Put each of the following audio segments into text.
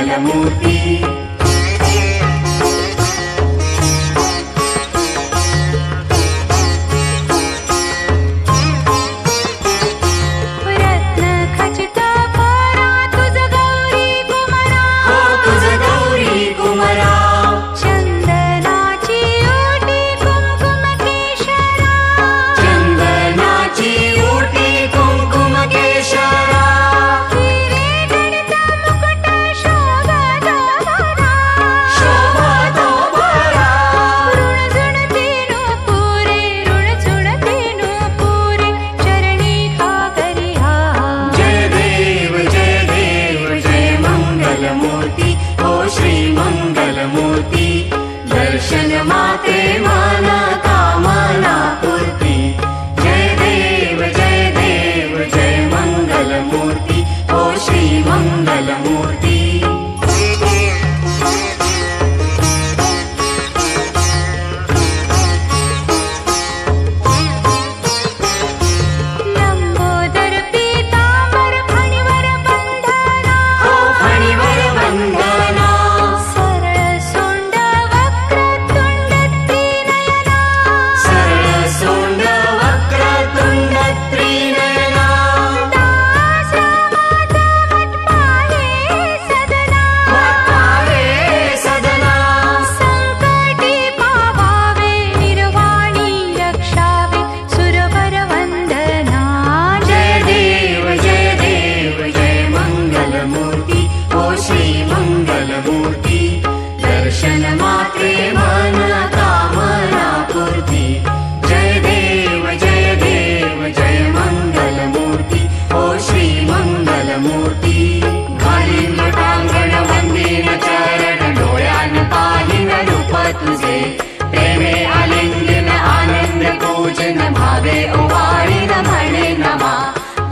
मंगलमूर्ति। दर्शन मात्रे मन कामना पूर्ति। जय देव जय मंगलमूर्ति। ओ श्री मंगलमूर्ति। लंबोदर पीतांबर फणिवर बंधना। ओ फणिवर बंधना। दर्शन मात्रे मन कामना पूर्ति। जय देव जय मंगलमूर्ति। ओ श्री मंगलमूर्ति। घालीन लोटांगण वंदीन चरण डोळ्यान पाहिन रूप तुझे। प्रेमे आलिंगन आनंद पूजन भावे ओवाळीन म्हणे नमा।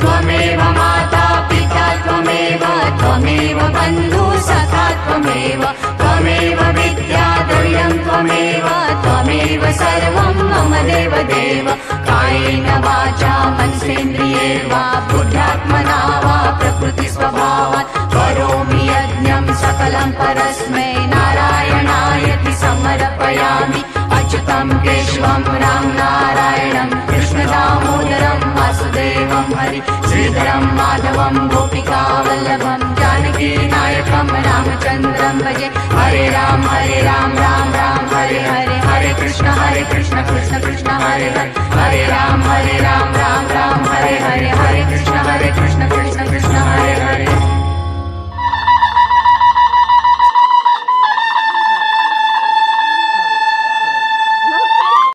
त्वमेव माता पिता त्वमेव बंधु सखा त्वमेव। त्वमेव विद्या द्रव्यं त्वमेव सर्वं मम देव। कायेन वाचा मनसेन्द्रिये वा बुद्ध्यात्मना वा प्रकृतिस्वभावात् करोमि यज्ञं सकलं परस्मै नारायणायति समर्पयामि। अच्युतं केशवं राम नारायणं कृष्ण दामोदरं वासुदेवं हरि श्रीधरं माधवं गोपिका वल्लभं जानकी नायकं रामचन्द्रं भजे। हरे राम राम राम हरे हरे। हरे कृष्ण कृष्ण कृष्ण हरे हरे। हरे राम राम राम हरे हरे। हरे कृष्ण कृष्ण कृष्ण हरे हरे।